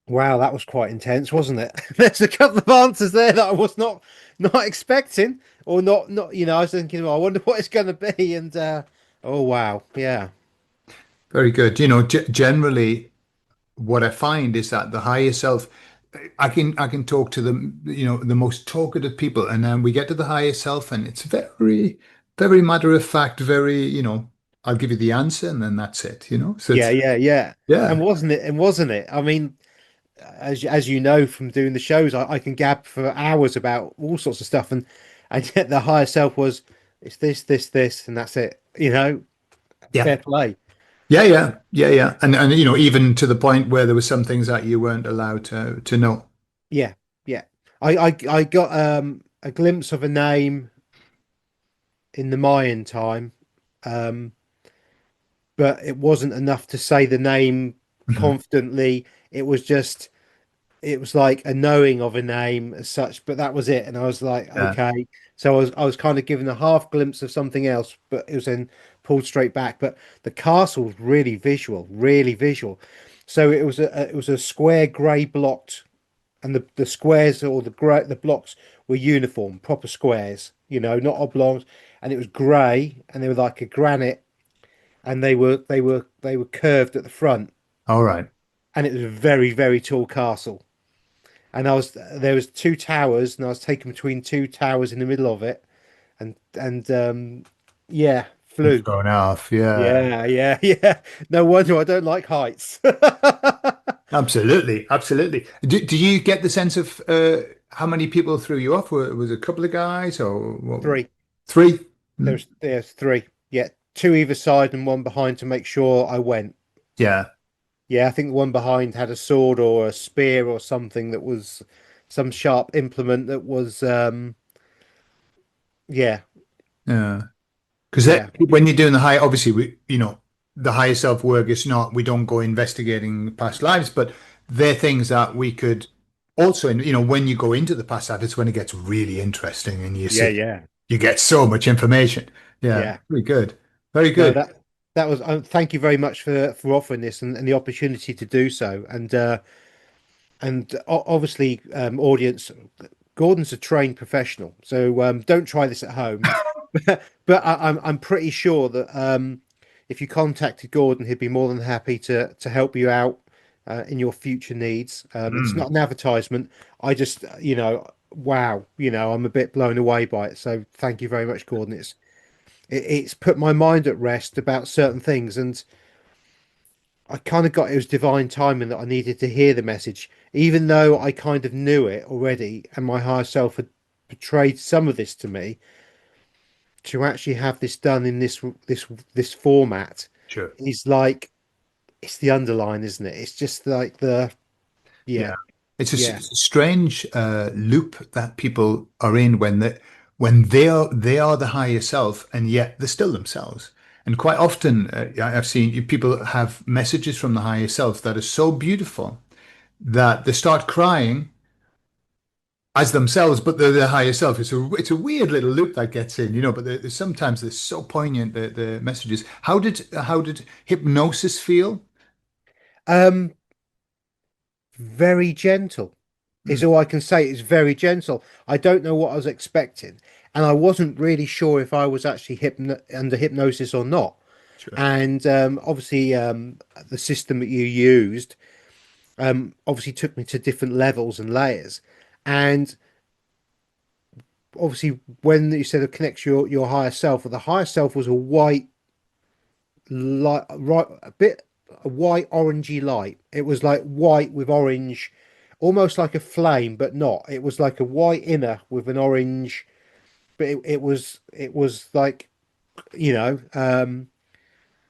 Wow, that was quite intense, wasn't it? There's a couple of answers there that I was not expecting, or not. I was thinking, well, I wonder what it's going to be, and oh wow, yeah, Very good. You know, generally, what I find is that the higher self, I can talk to the most talkative people, and then we get to the higher self, and it's very matter of fact, I'll give you the answer, and then that's it. So yeah, it's yeah, yeah. And yeah, wasn't it? And wasn't it? I mean, as you know from doing the shows, I can gab for hours about all sorts of stuff, and yet the higher self was it's this, and that's it. yeah, Fair play. yeah, and even to the point where there were some things that you weren't allowed to know. Yeah, yeah. I got a glimpse of a name in the Mayan time, um, but it wasn't enough to say the name Mhm. confidently. It was like a knowing of a name as such, but that was it. And I was like, Yeah. okay. So I was kind of given a half glimpse of something else, but it was then pulled straight back. But the castle was really visual, really visual. So it was a square grey blocked, and the squares or the blocks were uniform, proper squares, not oblongs, and it was grey, and they were like a granite, and they were curved at the front, All right. and it was a very very tall castle. And there was two towers, and I was taken between two towers in the middle of it, and yeah, And flew. thrown off. Yeah. Yeah, yeah, yeah. No wonder I don't like heights. Absolutely, absolutely. Do you get the sense of how many people threw you off? Was it a couple of guys or what? Three. Three? Mm. There's three. Yeah, two either side and one behind to make sure I went. Yeah, Yeah, I think the one behind had a sword or a spear or something that was some sharp implement that was yeah, yeah. Because yeah. when you're doing the high, obviously the higher self work is not we don't go investigating past lives, but they're things that we could also, when you go into the past life, it's when it gets really interesting, and Yeah, yeah. you get so much information. Yeah, Yeah. very good, very No, good. that was thank you very much for offering this and the opportunity to do so. And obviously, audience, Gordon's a trained professional, so don't try this at home. But I'm pretty sure that if you contacted Gordon, he'd be more than happy to help you out in your future needs. It's Mm. not an advertisement. I just, wow, I'm a bit blown away by it. So thank you very much, Gordon. It's put my mind at rest about certain things, and I kind of got it was divine timing that I needed to hear the message, even though I kind of knew it already, and my higher self had portrayed some of this to me. To actually have this done in this format Sure. is like it's the underline, isn't it? It's just like Yeah. yeah, yeah, It's a strange loop that people are in when they are the higher self and yet they're still themselves. And quite often, I've seen people have messages from the higher self that are so beautiful that they start crying as themselves, but they're the higher self. It's a weird little loop that gets in, but sometimes they're so poignant the messages. How did hypnosis feel? um, very gentle is Mm, all I can say. It's very gentle. I don't know what I was expecting, and I wasn't really sure if I was actually under hypnosis or not. sure. And obviously, the system that you used obviously took me to different levels and layers. And obviously, when you said it connects your higher self, well, the higher self was a white light, right, a bit a white orangey light. It was like white with orange, almost like a flame, but not. It was like a white inner with an orange, but it was like you know um,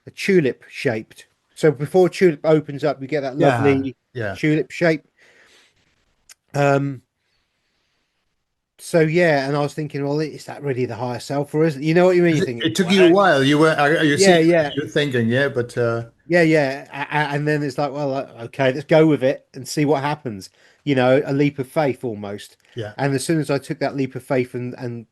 a tulip shaped. So before a tulip opens up, you get that Yeah, lovely yeah. tulip shape. Um, so yeah, and I was thinking, well, is that really the higher self, or is it? You know what you mean? You think, It took you a well, while. You see, yeah, yeah, you're thinking, yeah, but yeah, yeah, and then it's like, well, okay, let's go with it and see what happens. A leap of faith almost. yeah, And as soon as I took that leap of faith and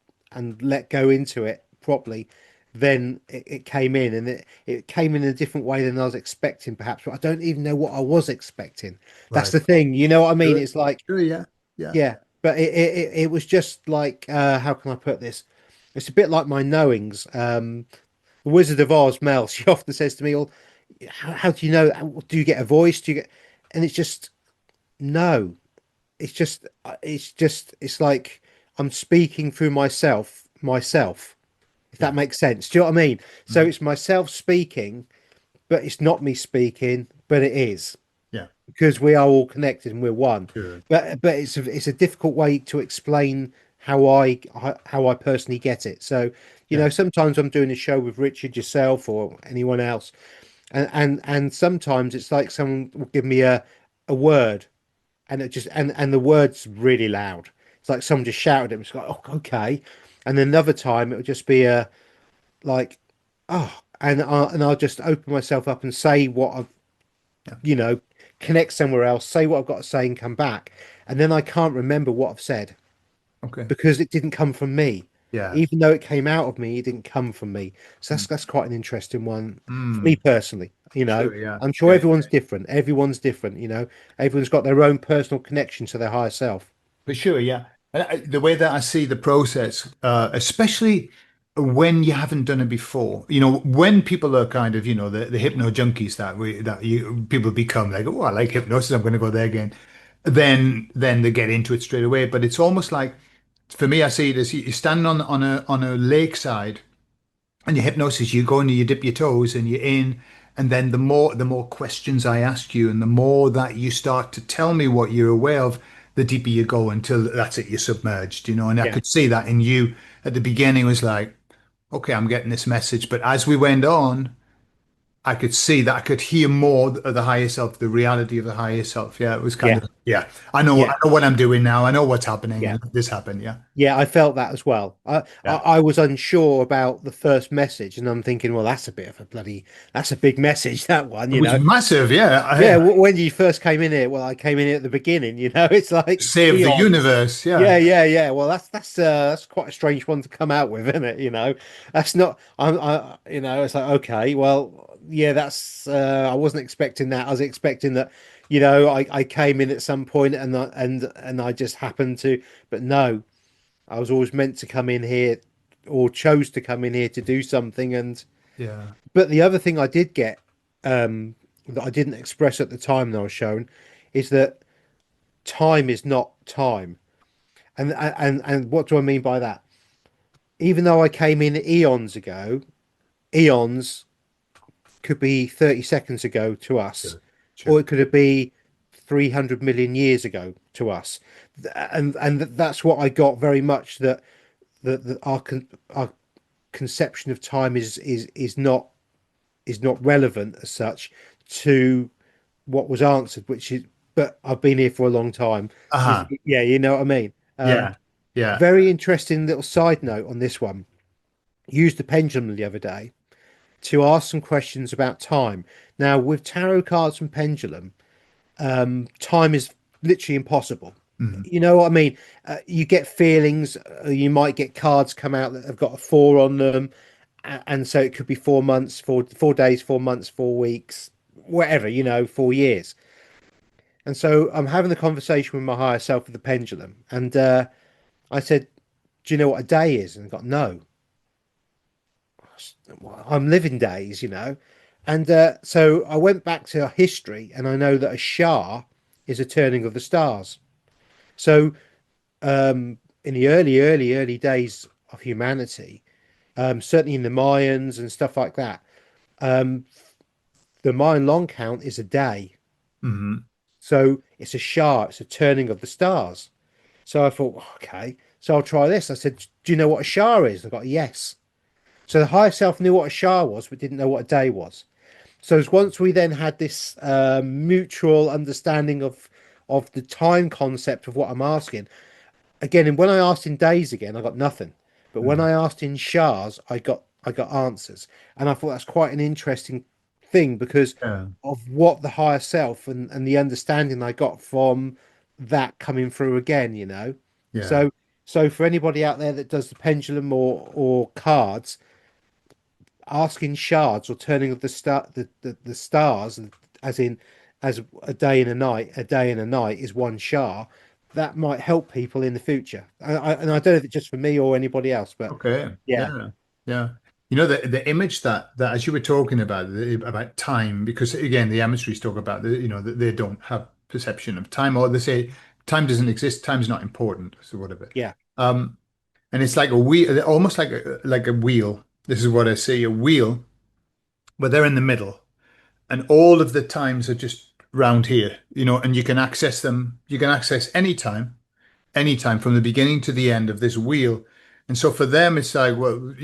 let go into it properly, then it came in, and it came in a different way than I was expecting, perhaps. But I don't even know what I was expecting. That's Right. the thing, you know what I mean? Sure. It's like, Sure. Yeah. Yeah. yeah, but it was just like, how can I put this? It's a bit like my knowings. The Wizard of Oz, Mel, she often says to me, "Well, how do you know? Do you get a voice? Do you get?" And it's just no. It's like I'm speaking through myself, if that Yeah. makes sense. Do you know what I mean? So Mhm. it's myself speaking, but it's not me speaking, but it is, Yeah. because we are all connected and we're one. Sure. But it's a difficult way to explain how I personally get it. So, Yeah. sometimes I'm doing a show with Richard, yourself, or anyone else, and sometimes it's like someone will give me a word, and it just and the word's really loud. It's like someone just shouted at me. It's like, oh, okay. And then another time it would just be a like, oh, and I'll just open myself up and say what I've, Yeah. you know, connect somewhere else, say what I've got to say, and come back. And then I can't remember what I've said Okay. because it didn't come from me. Yeah. Even though it came out of me, it didn't come from me. So Mm. that's quite an interesting one for me Mm. personally. Sure. Yeah. I'm sure Yeah. everyone's different. Everyone's different. Everyone's got their own personal connection to their higher self. For sure, yeah. And the way that I see the process, especially when you haven't done it before, when people are kind of, the hypno junkies that people become like, oh, I like hypnosis, I'm going to go there again. Then they get into it straight away. But it's almost like, for me, I see it as you're standing on a lakeside and your hypnosis, you go and you dip your toes and you're in, and then the more questions I ask you, and the more that you start to tell me what you're aware of, the deeper you go until that's it, you're submerged, And I Yeah, could see that in you at the beginning was like, okay, I'm getting this message, but as we went on, I could see that I could hear more of the higher self, the reality of the higher self. Yeah, it was kind yeah, of, yeah, I yeah, know what I'm doing now. I know what's happening, yeah. and this happened. Yeah, Yeah, I felt that as well. yeah. I was unsure about the first message, and I'm thinking, well, that's a big message, that one, It was massive. Yeah, Yeah, when you first came in here, well, I came in here at the beginning, it's like save the eons. universe. Yeah. Yeah, yeah, yeah. Well, that's quite a strange one to come out with, isn't it? That's not. It's like, okay, well, yeah, that's. I wasn't expecting that. I was expecting that. I came in at some point, and I just happened to, but no, I was always meant to come in here, or chose to come in here to do something. And Yeah. but the other thing I did get, that I didn't express at the time that I was shown, is that time is not time. And what do I mean by that? Even though I came in eons ago, eons could be 30 seconds ago to us, Sure. or Sure. it could be 300 million years ago to us. And that's what I got very much, that our conception of time is not relevant as such to what was answered, which is, but I've been here for a long time. Uh-huh. Yeah, you know what I mean. Yeah. Yeah. Very interesting little side note on this one. Used the pendulum the other day to ask some questions about time. Now, with tarot cards and pendulum, time is literally impossible. Mhm. You know what I mean? You get feelings. You might get cards come out that have got a four on them, and so it could be 4 months, 4 days, 4 months, 4 weeks, whatever. 4 years. And so I'm having a conversation with my higher self with the pendulum, and I said, "Do you know what a day is?" And I got, "No, I'm living days." And so I went back to history, and I know that a Shah is a turning of the stars. So in the early days of humanity, certainly in the Mayans and stuff like that, um, the Mayan long count is a day. Mhm. So it's a Shah, it's a turning of the stars. So I thought, okay, so I'll try this. I said, "Do you know what a Shah is?" I got a yes. So the higher self knew what a Shah was, but didn't know what a day was. So as once we then had this mutual understanding of the time concept of what I'm asking, again, and when I asked in days again, I got nothing. But when Mhm. I asked in shars, I got answers, and I thought that's quite an interesting thing because Yeah. of what the higher self and the understanding I got from that coming through again. Yeah. So so for anybody out there that does the pendulum or cards, asking shards or turning of the stars, as in as a day and a night, a day and a night is one shar. That might help people in the future. And I don't know if it's just for me or anybody else, but Okay. yeah, Yeah. Yeah. You know, the image that as you were talking about about time, because again, the emissaries talk about that they don't have perception of time, or they say time doesn't exist, time's not important, so whatever. yeah, Um, and it's like a wheel, almost like a wheel. This is what I see, a wheel, but they're in the middle, and all of the times are just round here, and you can access them. You can access anytime from the beginning to the end of this wheel. And so for them, it's like, well,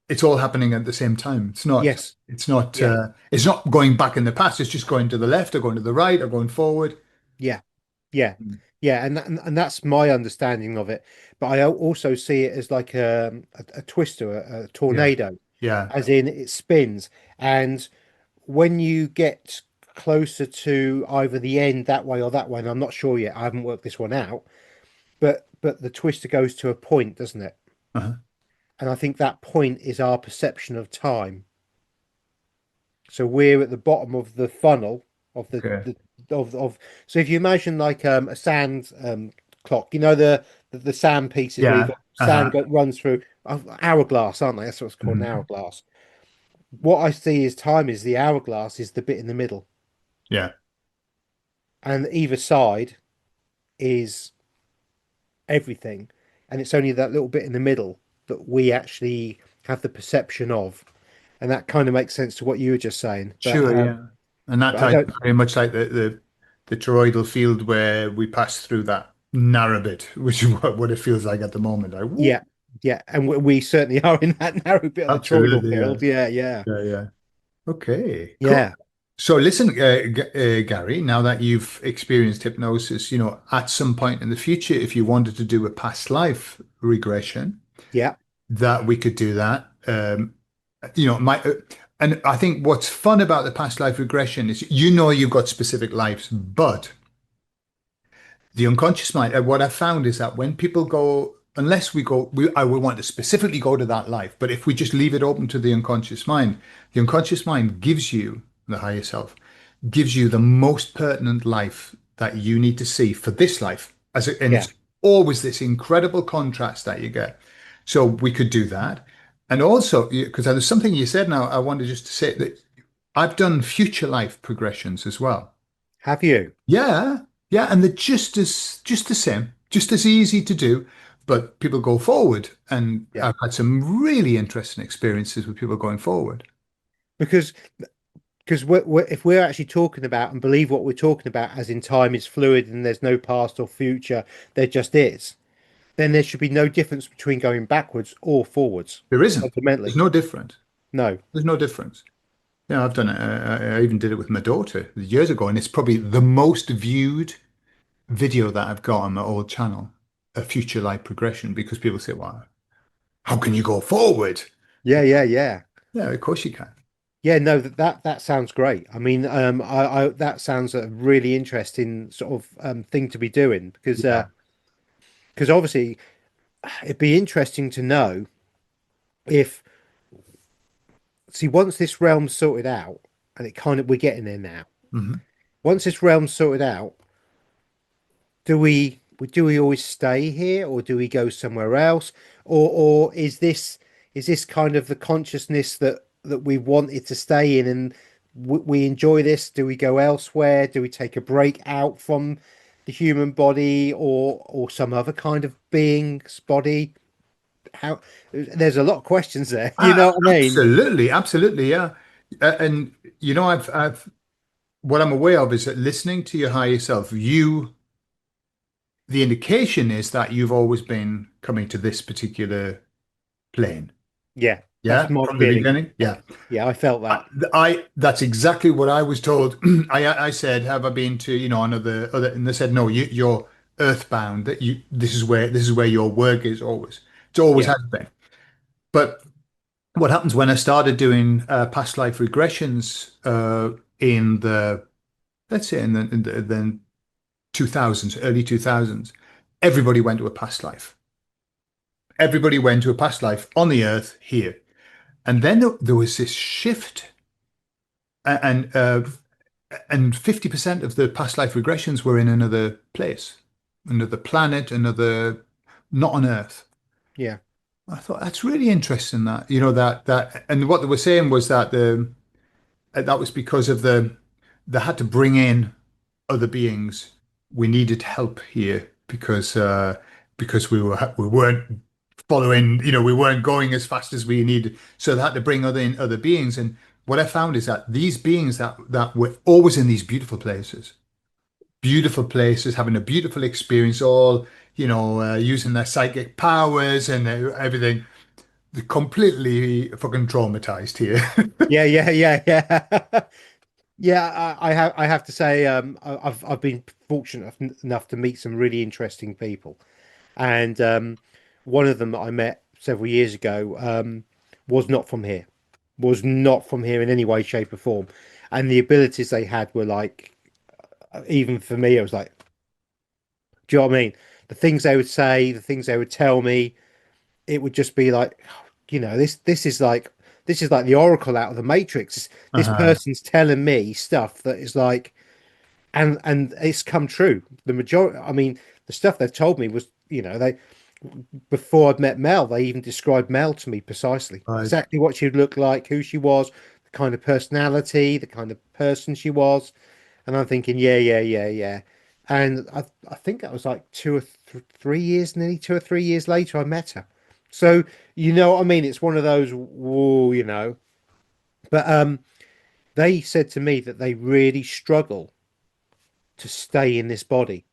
it's all happening at the same time. yes, yeah, It's not going back in the past. It's just going to the left or going to the right or going forward. yeah, yeah, Mm. yeah, and that's my understanding of it. But I also see it as like a twister, a Yeah. tornado, Yeah. as in it spins. And when you get closer to either the end that way or that way, and I'm not sure yet, I haven't worked this one out, but the twister goes to a point, doesn't it? Uh-huh. And I think that point is our perception of time. So we're at the bottom of the funnel of Okay. the of so if you imagine like a sand clock, you know the sand pieces where you've Yeah. got Uh-huh. runs through hourglass, aren't they? That's what's called an Mhm. hourglass. What I see as time is the hourglass is the bit in the middle, Yeah. and either side is everything, and it's only that little bit in the middle that we actually have the perception of, and that kind of makes sense to what you were just saying. Sure, yeah. And that But I ties don't. very much like the toroidal field where we pass through that narrow bit, which is what it feels like at the moment. Like, whoop. Yeah, yeah, and we certainly are in that narrow bit of the toroidal Absolutely, yeah. field. Yeah, yeah, Yeah, yeah. Okay, cool. yeah, So listen, Gary, now that you've experienced hypnosis, at some point in the future, if you wanted to do a past life regression, yeah. that we could do that. My and I think what's fun about the past life regression is you've got specific lives, but the unconscious mind, what I found is that when people go, unless I would want to specifically go to that life, but if we just leave it open to the unconscious mind gives you the higher self, gives you the most pertinent life that you need to see for this life. And Yeah. it's always this incredible contrast that you get. So we could do that. And also, because there's something you said now, I wanted just to say that I've done future life progressions as well. Have you? Yeah, yeah, and they're just the same, just as easy to do, but people go forward, and Yeah. I've had some really interesting experiences with people going forward. Because if we're actually talking about and believe what we're talking about, as in time is fluid and there's no past or future, there just is, then there should be no difference between going backwards or forwards. There isn't. There's Fundamentally, no difference. no. There's no difference. Yeah, I've done it. I even did it with my daughter years ago, and it's probably the most viewed video that I've got on my old channel, a future life progression, because people say, "Well, how can you go forward?" Yeah, yeah, yeah. Yeah, of course you can. Yeah, no, that sounds great. I mean, I that sounds a really interesting sort of thing to be doing Yeah. because obviously it'd be interesting to know if see once this realm's sorted out, and it kind of we're getting there now. Hmm. Once this realm's sorted out, do we always stay here, or do we go somewhere else, or is this kind of the consciousness that we wanted to stay in, and we enjoy this? Do we go elsewhere? Do we take a break out from the human body, or some other kind of being's body? How there's a lot of questions there. You know what I mean? Absolutely, absolutely, yeah. And I've what I'm aware of is that listening to your higher self, the indication is that you've always been coming to this particular plane. Yeah, that's Yeah, my from the feeling. beginning. Yeah. Yeah, I felt that. That's exactly what I was told. I said, have I been to, another, and they said, no, you're earthbound, that this is where your work is always. It's always Yeah, has been. But what happens when I started doing past life regressions in the, let's say in the 2000s, early 2000s, everybody went to a past life. Everybody went to a past life on the earth here. And then there was this shift, and 50% of the past life regressions were in another place, another planet, another, not on Earth. Yeah. I thought that's really interesting that, and what they were saying was that that was because of they had to bring in other beings. We needed help here because we weren't following, we weren't going as fast as we needed. So they had to bring other beings. And what I found is that these beings that were always in these beautiful places, having a beautiful experience, all, using their psychic powers and everything, they're completely fucking traumatized here. Yeah, yeah, yeah, yeah. Yeah, I have to say, I've been fortunate enough to meet some really interesting people, and one of them that I met several years ago was not from here, was not from here in any way, shape, or form, and the abilities they had were like, even for me, I was like, do you know what I mean? The things they would say, the things they would tell me, it would just be like, this is like the Oracle out of the Matrix. This Uh-huh. person's telling me stuff that is like, and it's come true. The majority, I mean, the stuff they've told me was, they before I'd met Mel, they even described Mel to me precisely, Right. exactly what she'd look like, who she was, the kind of personality, the kind of person she was. And I'm thinking, yeah, yeah, yeah, yeah. And I think that was like 2 or 3 years, nearly 2 or 3 years later, I met her. So, you know what I mean? It's one of those, whoa, But they said to me that they really struggle to stay in this body.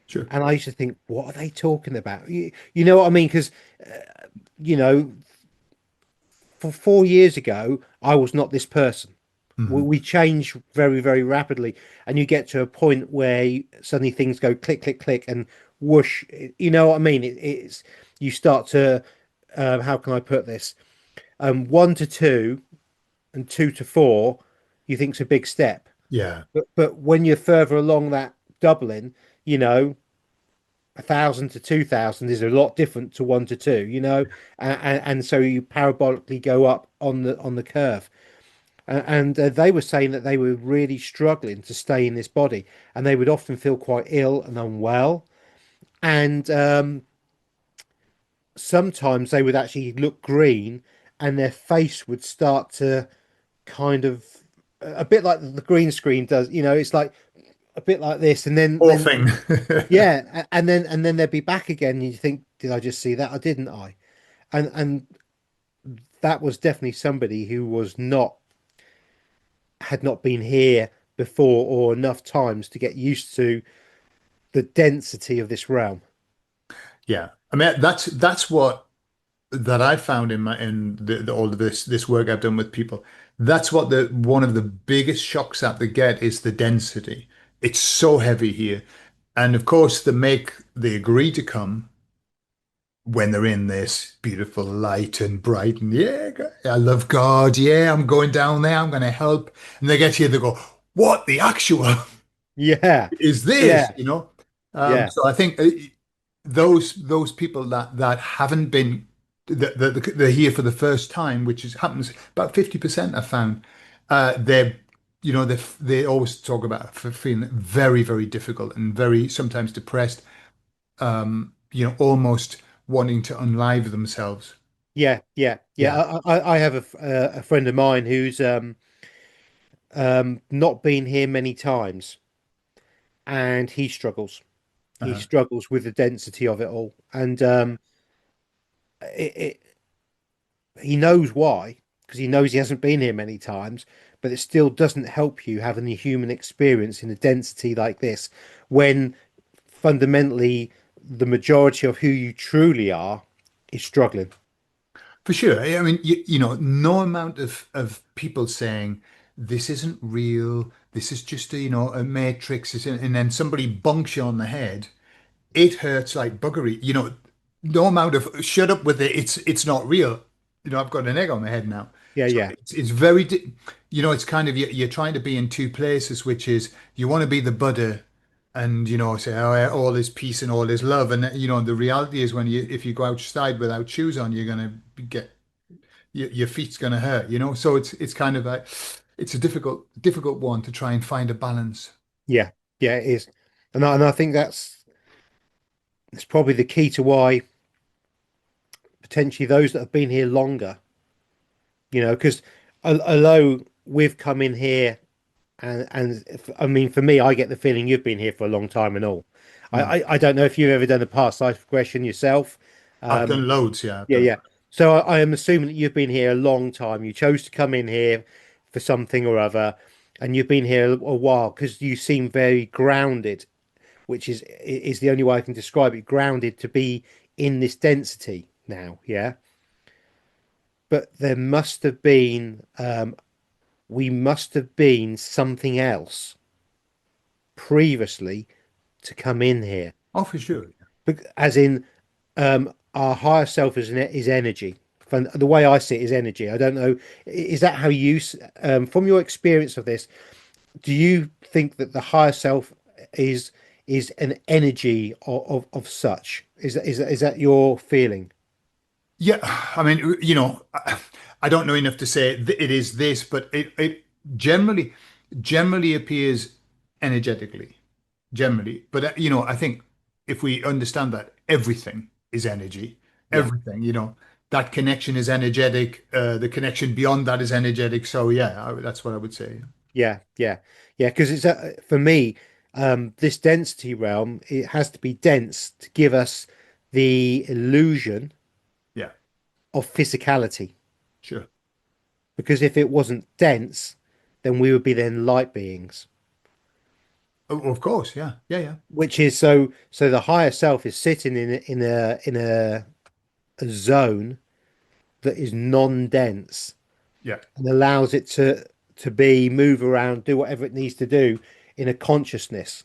Sure. And I used to think, what are they talking about? You know what I mean? Because, you know, for 4 years ago, I was not this person. Mhm. We change very, very rapidly. And you get to a point where suddenly things go click, click, click, and whoosh. You know what I mean? You start to, how can I put this? 1 to 2 and 2 to 4, you think's a big step. Yeah. But when you're further along that doubling, you know, 1,000 to 2,000 is a lot different to 1 to 2, and so you parabolically go up on the curve. And they were saying that they were really struggling to stay in this body, and they would often feel quite ill and unwell. And sometimes they would actually look green, and their face would start to kind of a bit like the green screen does. It's like a bit like this, and then Morphing. yeah, and then they'd be back again. And you think, did I just see that, or didn't I? And that was definitely somebody who had not been here before or enough times to get used to the density of this realm. Yeah. I mean, that's what that I found in all of this work I've done with people. That's what the one of the biggest shocks that they get is the density. It's so heavy here. And of course, they agree to come when they're in this beautiful light and bright and yeah, I love God. Yeah, I'm going down there. I'm going to help. And they get here, they go, what the actual Yeah, is this? yeah, yeah, So I think those people that haven't been that they're here for the first time, happens about 50% I've found. They're they always talk about feeling very, very difficult and very sometimes depressed, almost wanting to unlive themselves. yeah, yeah, Yeah. yeah. I have a friend of mine who's not been here many times, and he struggles. He Uh-huh. struggles with the density of it all, and it he knows why, because he knows he hasn't been here many times, but it still doesn't help you having the human experience in a density like this when fundamentally the majority of who you truly are is struggling. For sure. I mean, no amount of people saying this isn't real, this is just a matrix, and then somebody bunks you on the head, it hurts like buggery. No amount of shut up with it. It's not real. I've got an egg on my head now. Yeah, So yeah, it's very, it's kind of you're trying to be in two places, which is you want to be the Buddha and say, oh, yeah, all is peace and all is love, and the reality is if you go outside without shoes on, you're gonna get your feet's going to hurt, you know? So it's kind of like it's a difficult one to try and find a balance. Yeah, yeah, it is. And I think that's probably the key to why potentially those that have been here longer, because although we've come in here I mean, for me, I get the feeling you've been here for a long time and all. Mm. I don't know if you've ever done a past life regression yourself. I've Um, done loads, yeah, I've yeah, done. yeah. So I am assuming that you've been here a long time. You chose to come in here for something or other, and you've been here a while because you seem very grounded, which is the only way I can describe it. Grounded to be in this density now, yeah. But there must have been, we must have been something else previously to come in here. Oh, for sure. As in, our higher self is energy. From the way I see it is energy. I don't know. Is that how from your experience of this, do you think that the higher self is is an energy of such? Is that your feeling? Yeah, I mean, I don't know enough to say it is this, but it generally appears energetically, generally. But I think if we understand that everything is energy, Yeah. everything, that connection is energetic. The connection beyond that is energetic. So yeah, that's what I would say. Yeah, yeah, yeah. Because for me, this density realm, it has to be dense to give us the illusion Yeah, of physicality. sure. Because if it wasn't dense, then we would be then light beings. Oh, of course, yeah, yeah, yeah, Which is so the higher self is sitting in a zone that is non-dense yeah. and allows it to be move around, do whatever it needs to do in a consciousness,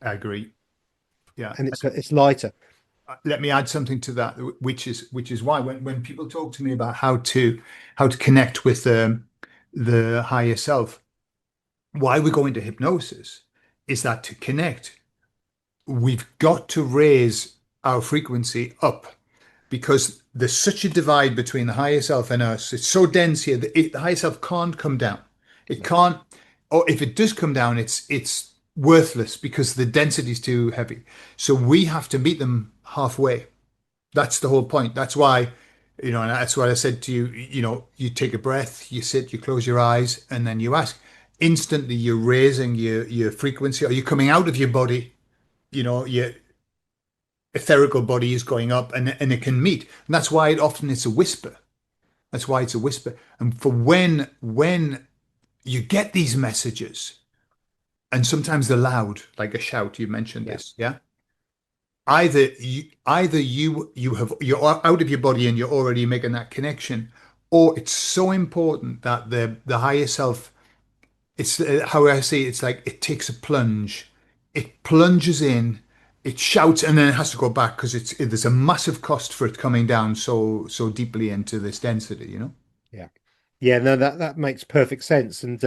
I agree. Yeah. and it's lighter. Let me add something to that, which is why when people talk to me about how to connect with the higher self, why we go into hypnosis is that to connect, we've got to raise our frequency up because there's such a divide between the higher self and us. It's so dense here that the higher self can't come down. It No. can't, or if it does come down, it's worthless because the density is too heavy. So we have to meet them halfway. That's the whole point. That's why, and that's what I said to you, you take a breath, you sit, you close your eyes, and then you ask. Instantly, you're raising your frequency. Are you coming out of your body? Your etherical body is going up and it can meet. And that's why often it's a whisper. That's why it's a whisper. And for when you get these messages, and sometimes they're loud, like a shout, you mentioned Yeah, this, yeah? You're out of your body and you're already making that connection, or it's so important that the higher self, it's how I say it's like it takes a plunge, it plunges in, it shouts, and then it has to go back because there's a massive cost for it coming down so deeply into this density. yeah, yeah. No, that makes perfect sense, and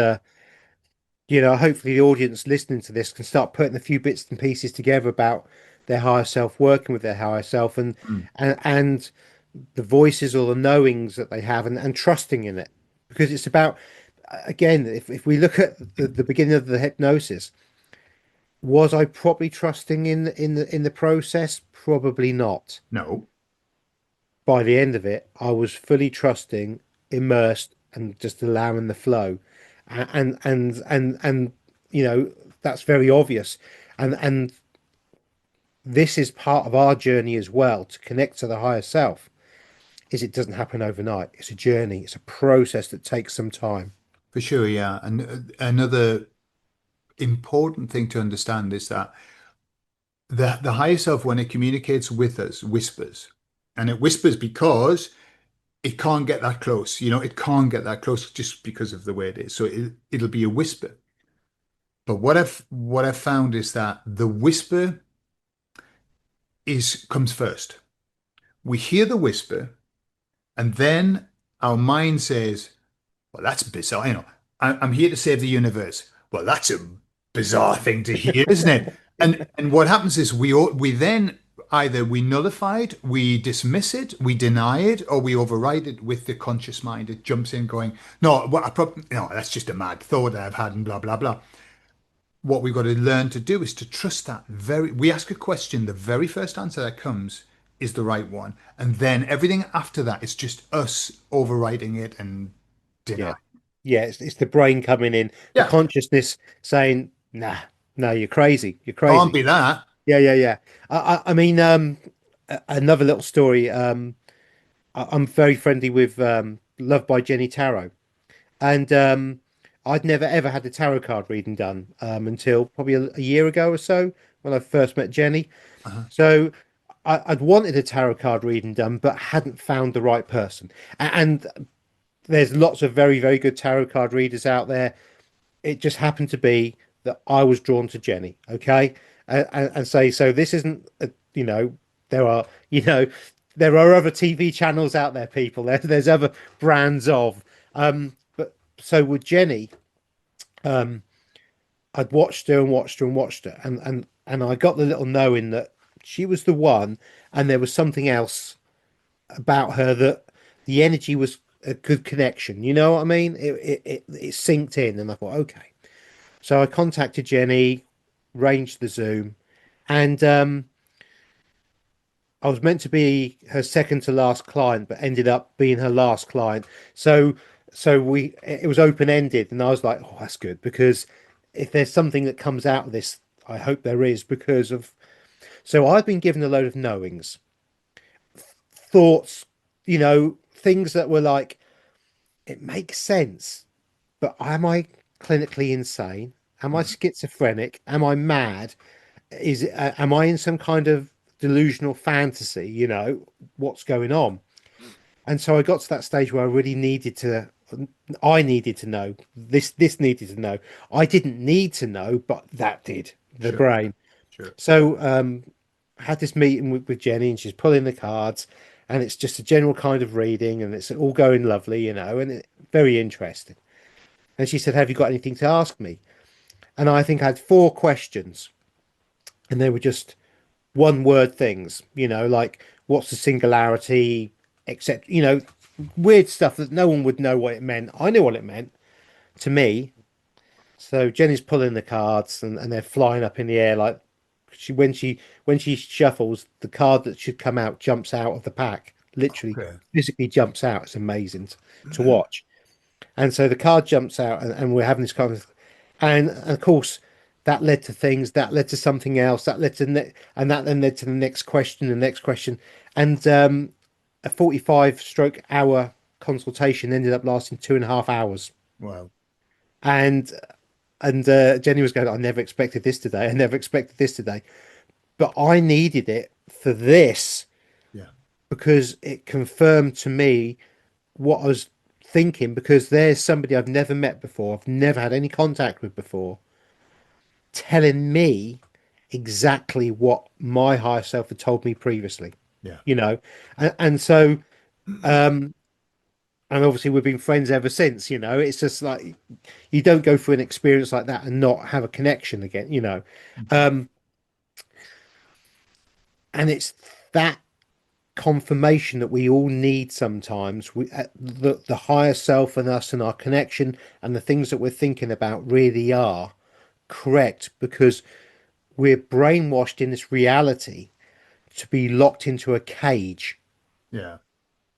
hopefully the audience listening to this can start putting a few bits and pieces together about their higher self, working with their higher self, and Mm. and the voices or the knowings that they have, and trusting in it, because it's about, again, if we look at the beginning of the hypnosis, was I probably trusting in the process? Probably not. No, By the end of it, I was fully trusting, immersed, and just allowing the flow, and that's very obvious, and this is part of our journey as well to connect to the higher self. Is it doesn't happen overnight. It's a journey. It's a process that takes some time. for sure, yeah. And another important thing to understand is that the higher self, when it communicates with us, whispers. And it whispers because it can't get that close. It can't get that close just because of the way it is. So it'll be a whisper. But what I've found is that the whisper is comes first. We hear the whisper, and then our mind says, "Well, that's bizarre. I'm here to save the universe. Well, that's a bizarre thing to hear, isn't it?" And what happens is we then either we nullify it, we dismiss it, we deny it, or we override it with the conscious mind. It jumps in going, no, no, that's just a mad thought that I've had and blah, blah, blah. What we've got to learn to do is to trust that we ask a question, the very first answer that comes is the right one. And then everything after that is just us overriding it and Yeah. denying. Yeah, it's the brain coming in, the Yeah, consciousness saying, nah, no, you're crazy. You're can't crazy. be that. Yeah, yeah, yeah. I mean, another little story. I'm very friendly with Love by Jenny Tarot. And I'd never ever had a tarot card reading done until probably a year ago or so when I first met Jenny. Uh-huh. So I'd wanted a tarot card reading done, but hadn't found the right person. And there's lots of very, very good tarot card readers out there. It just happened to be that I was drawn to Jenny. Okay, and say so. This isn't, there are, there are other TV channels out there. People, there's other brands of. But so with Jenny, I'd watched her and watched her and watched her, and I got the little knowing that she was the one, and there was something else about her that the energy was a good connection. You know what I mean? It synced in, and I thought, okay. So I contacted Jenny, arranged the Zoom, and I was meant to be her second to last client, but ended up being her last client. So it was open ended, and I was like, oh, that's good because if there's something that comes out of this, I hope there is because of. So I've been given a load of knowings, thoughts, things that were like, it makes sense, but am I clinically insane? Am I Mhm. schizophrenic? Am I mad? Am I in some kind of delusional fantasy? What's going on? And so I got to that stage where I really needed to. I needed to know this. This needed to know. I didn't need to know, but that did the Sure, brain. sure. So I had this meeting with Jenny, and she's pulling the cards, and it's just a general kind of reading, and it's all going lovely, and very interesting. And she said, "Have you got anything to ask me?" And I think I had four questions, and they were just one word things, like what's the singularity, except, weird stuff that no one would know what it meant. I knew what it meant to me. So Jenny's pulling the cards and they're flying up in the air like when she shuffles, the card that should come out jumps out of the pack, literally Okay. physically jumps out. It's amazing to watch. And so the card jumps out and we're having this kind of and of course that led to things that led to something else that led to and that then led to the next question and a 45 stroke hour consultation ended up lasting 2.5 hours Wow. and Jenny was going, I never expected this today, I never expected this today, but I needed it for this Yeah. because it confirmed to me what I was thinking because there's somebody I've never met before, I've never had any contact with before telling me exactly what my higher self had told me previously, Yeah. you know, and so, and obviously we've been friends ever since, it's just like you don't go through an experience like that and not have a connection again. Mhm. Um, and it's that confirmation that we all need sometimes. The higher self and us and our connection and the things that we're thinking about really are correct because we're brainwashed in this reality to be locked into a cage Yeah.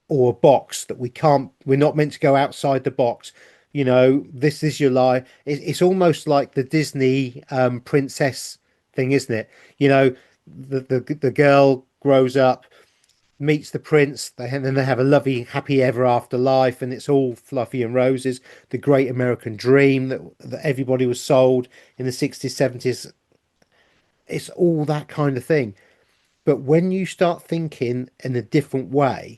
or a box that we're not meant to go outside the box. This is your life. It's almost like the Disney princess thing, isn't it? The girl grows up, meets the prince, and then they have a lovely, happy ever after life, and it's all fluffy and roses. The great American dream that everybody was sold in the 60s, 70s. It's all that kind of thing. But when you start thinking in a different way,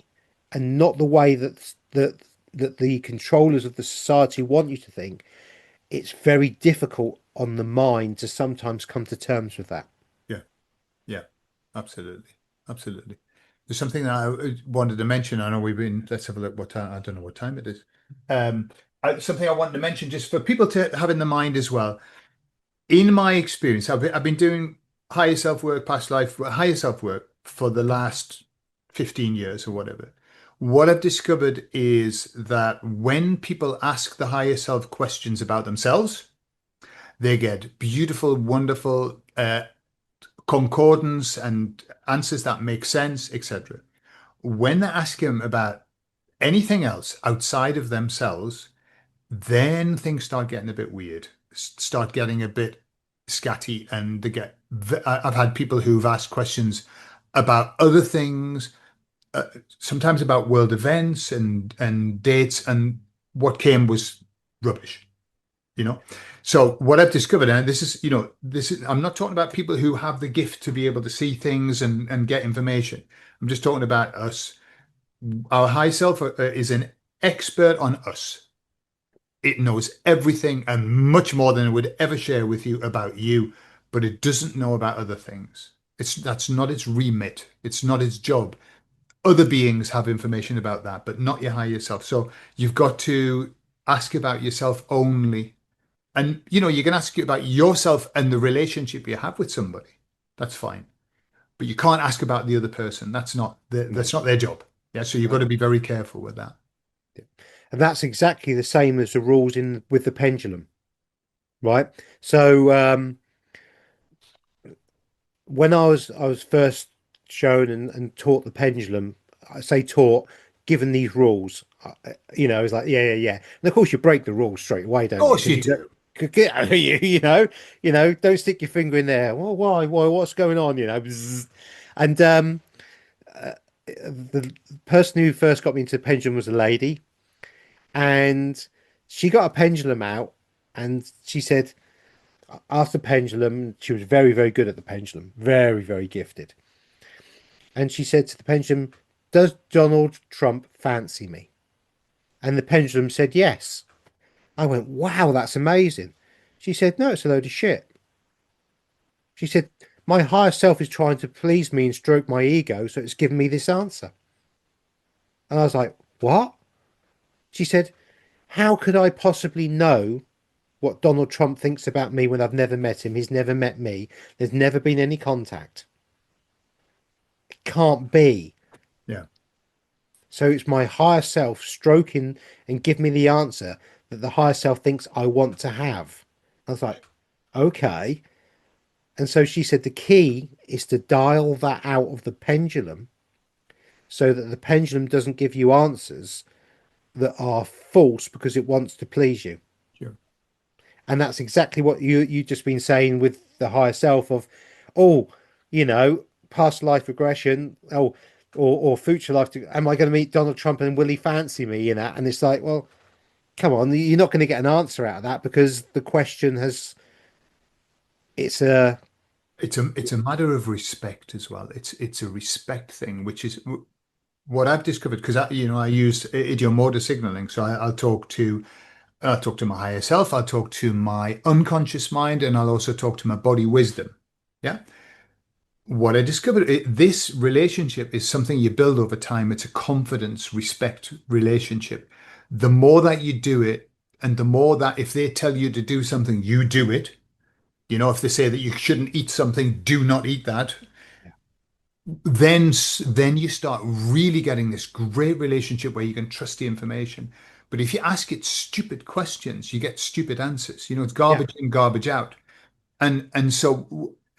and not the way that the controllers of the society want you to think, it's very difficult on the mind to sometimes come to terms with that. Yeah. Yeah. Absolutely. Absolutely. There's something that I wanted to mention. I know let's have a look what time, I don't know what time it is. Um, Something I wanted to mention just for people to have in the mind as well. In my experience, I've been doing higher self work, past life, higher self work for the last 15 years or whatever. What I've discovered is that when people ask the higher self questions about themselves, they get beautiful, wonderful concordance and answers that make sense, etc. When they ask him about anything else outside of themselves, then things start getting a bit weird, start getting a bit scatty, and they get. I've had people who've asked questions about other things, uh, sometimes about world events and dates, and what came was rubbish. You know, so what I've discovered, and this is, this is, I'm not talking about people who have the gift to be able to see things and get information. I'm just talking about us. Our high self is an expert on us. It knows everything and much more than it would ever share with you about you, but it doesn't know about other things. That's not its remit. It's not its job. Other beings have information about that, but not your higher self. So you've got to ask about yourself only. And you can ask you about yourself and the relationship you have with somebody. That's fine. But you can't ask about the other person. No, That's not their job. Yeah. So you've got no. to be very careful with that. And that's exactly the same as the rules in with the pendulum, right? So when I was first shown and taught the pendulum, I say taught, given these rules, it's like yeah. And of course you break the rules straight away, Of don't you? course Because you you go, do. don't stick your finger in there. Well, why, what's going on? Bzzz. And the person who first got me into the pendulum was a lady, and she got a pendulum out, and she said, asked the pendulum. She was very, very good at the pendulum, very, very gifted. And she said to the pendulum, "Does Donald Trump fancy me?" And the pendulum said yes. I went, "Wow, that's amazing." She said, "No, it's a load of shit." She said, "My higher self is trying to please me and stroke my ego, so it's given me this answer." And I was like, "What?" She said, "How could I possibly know what Donald Trump thinks about me when I've never met him? He's never met me. There's never been any contact. It can't be." Yeah. So it's my higher self stroking and give me the answer that the higher self thinks I want to have. I was like, okay. And so she said the key is to dial that out of the pendulum so that the pendulum doesn't give you answers that are false because it wants to please you. Sure. And that's exactly what you just been saying with the higher self of, oh, past life regression, or future life. Am I going to meet Donald Trump and will he fancy me? And it's like, well, come on, you're not going to get an answer out of that because the question has, it's a, It's a matter of respect as well. It's a respect thing, which is what I've discovered because I use idiomotor signaling. So I'll talk to my higher self, I'll talk to my unconscious mind, and I'll also talk to my body wisdom. Yeah. What I discovered, this relationship is something you build over time. It's a confidence, respect relationship. The more that you do it, and the more that if they tell you to do something, you do it. If they say that you shouldn't eat something, do not eat that. Then you start really getting this great relationship where you can trust the information. But if you ask it stupid questions, you get stupid answers. It's yeah, garbage in, garbage out. And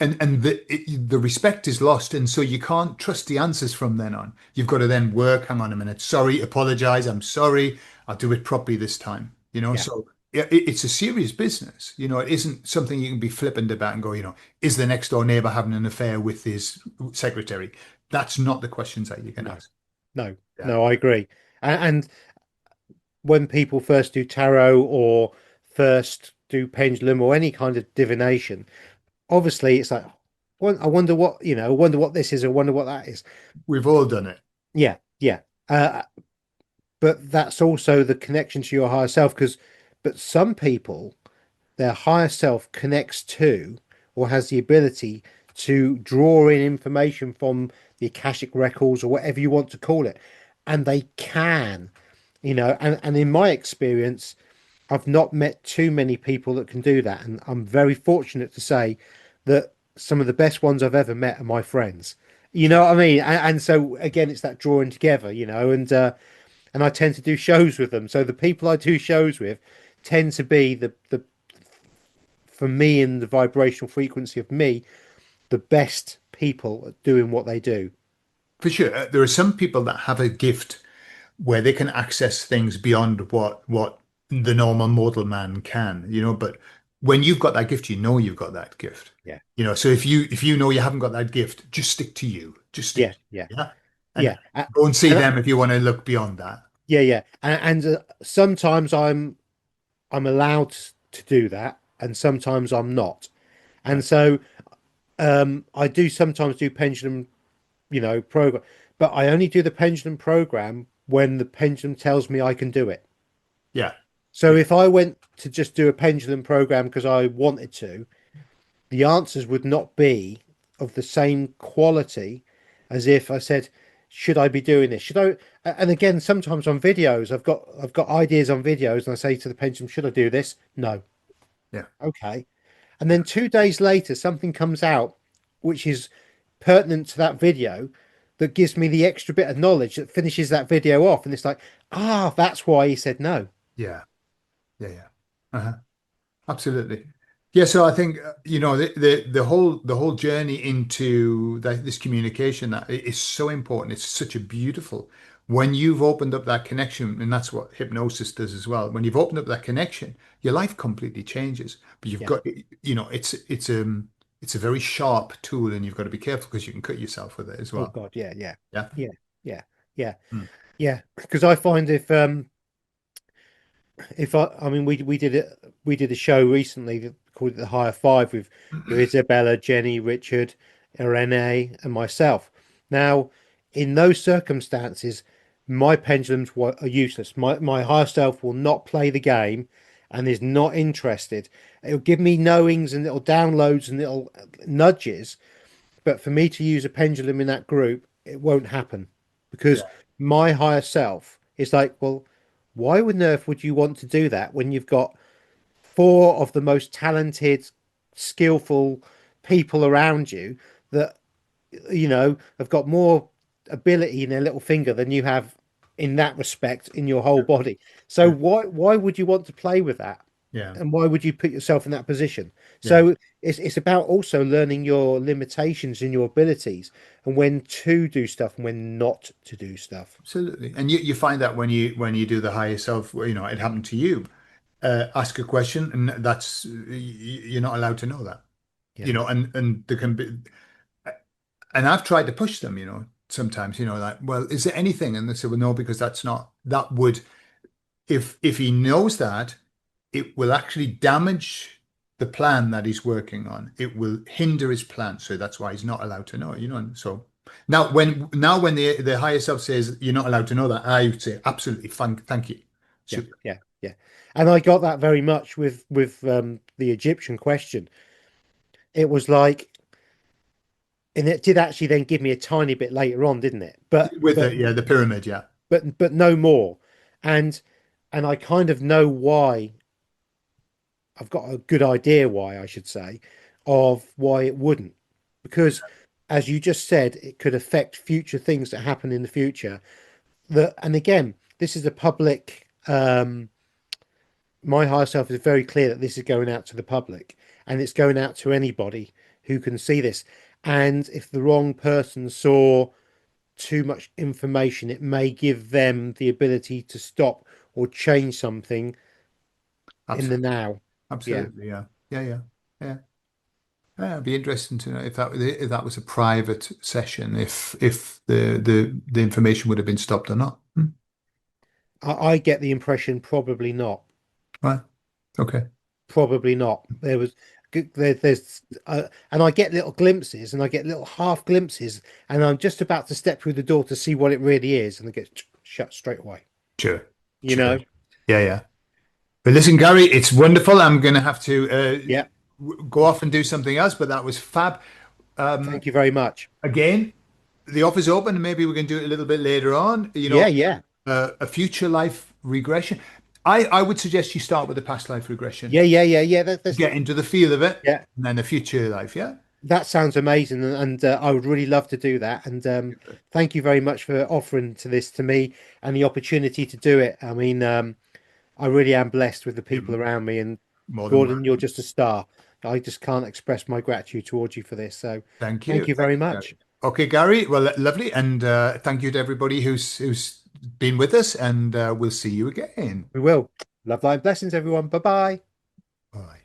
the respect is lost, and so you can't trust the answers from then on. You've got to then work. Hang on a minute. Sorry, apologize. I'm sorry. I'll do it properly this time. yeah, So it's a serious business. It isn't something you can be flippant about and go, is the next door neighbor having an affair with his secretary? That's not the questions that you can no, ask. no, Yeah. no, I agree. And when people first do tarot or first do pendulum or any kind of divination, obviously it's like, well, I wonder what, I wonder what this is, I wonder what that is. We've all done it. Yeah, yeah. But that's also the connection to your higher self but some people, their higher self connects to or has the ability to draw in information from the Akashic records or whatever you want to call it. And they can, and in my experience, I've not met too many people that can do that. And I'm very fortunate to say that some of the best ones I've ever met are my friends. You know what I mean? And so again, it's that drawing together, and I tend to do shows with them. So the people I do shows with tend to be the for me and the vibrational frequency of me, the best people at doing what they do. For sure. There are some people that have a gift where they can access things beyond what the normal mortal man can, but when you've got that gift, you know you've got that gift. Yeah, So if you know you haven't got that gift, just stick to you. Just stick yeah, to yeah, you. Yeah. And yeah, go and see and them if you want to look beyond that. yeah, yeah, and sometimes I'm allowed to do that, and sometimes I'm not. Right. And so I do sometimes do pendulum, program, but I only do the pendulum program when the pendulum tells me I can do it. Yeah. So Yeah. if I went to just do a pendulum program because I wanted to, the answers would not be of the same quality as if I said, should I be doing this? Should I? And again, sometimes on videos, I've got ideas on videos, and I say to the pendulum, should I do this? No. Yeah. Okay. And Yeah. then 2 days later, something comes out which is pertinent to that video that gives me the extra bit of knowledge that finishes that video off. And it's like, that's why he said no. Yeah. Yeah. Yeah. Uh-huh. Absolutely. Yeah, so I think the whole journey into this communication that is so important. It's such a beautiful when you've opened up that connection, and that's what hypnosis does as well. When you've opened up that connection, your life completely changes. But you've Yeah. got, it's a very sharp tool, and you've got to be careful because you can cut yourself with it as Oh well. God. Yeah. Yeah. Yeah. Yeah. Yeah. Yeah. Mm. Yeah. Because I find if I mean, we did a show recently that called it the Higher Five with Isabella, Jenny, Richard, Irene, and myself. Now, in those circumstances, my pendulums are useless. My higher self will not play the game and is not interested. It'll give me knowings and little downloads and little nudges, but for me to use a pendulum in that group, it won't happen because Yeah. my higher self is like, well, why on earth would you want to do that when you've got four of the most talented, skillful people around you that have got more ability in their little finger than you have in that respect in your whole body. So Yeah. why would you want to play with that? Yeah. And why would you put yourself in that position? Yeah. So it's about also learning your limitations and your abilities and when to do stuff and when not to do stuff. Absolutely. And you find that when you do the higher self, it happened to you. Ask a question, and you're not allowed to know that. Yeah, And there can be, and I've tried to push them, sometimes, like, well, is there anything? And they say, well, no, because that would, if he knows that, it will actually damage the plan that he's working on. It will hinder his plan. So that's why he's not allowed to know, And so now when the higher self says you're not allowed to know that, I would say absolutely fine, thank you. yeah, Super. yeah, yeah. And I got that very much with the Egyptian question. It was like, and it did actually then give me a tiny bit later on, didn't it? But With but the pyramid, yeah. but no more. And and I kind of know why. I've got a good idea why, I should say, of why it wouldn't. Because as you just said, it could affect future things that happen in the future. And again, this is a public my higher self is very clear that this is going out to the public and it's going out to anybody who can see this. And if the wrong person saw too much information, it may give them the ability to stop or change something in the Absolutely. now. Yeah. Absolutely, yeah. Yeah, yeah. Yeah. Yeah, it'd be interesting to know if that was a private session, if the information would have been stopped or not. Hmm. I get the impression probably not. Right. Okay. Probably not. There's and I get little glimpses and I get little half glimpses and I'm just about to step through the door to see what it really is and it gets shut straight away. Sure. You Sure. know? Yeah, yeah. But listen, Gary, it's wonderful. I'm going to have to Yeah. go off and do something else, but that was fab. Thank you very much. Again, the office open, and maybe we can do it a little bit later on. Yeah, yeah. A future life regression. I would suggest you start with the past life regression, Yeah, yeah, yeah, yeah. That's get into the feel of it, yeah. and then the future life. Yeah. That sounds amazing, and I would really love to do that. And thank you very much for offering to this to me and the opportunity to do it. I mean, I really am blessed with the people You're around me, and more than Gordon, you're welcome. just a star. I just can't express my gratitude towards you for this. So Thank thank you. you Thank very you, Gary. much. Okay, Gary. Well, lovely, and thank you to everybody who's been with us, and we'll see you again. We will. Love, light, and blessings, everyone. Bye bye. Bye.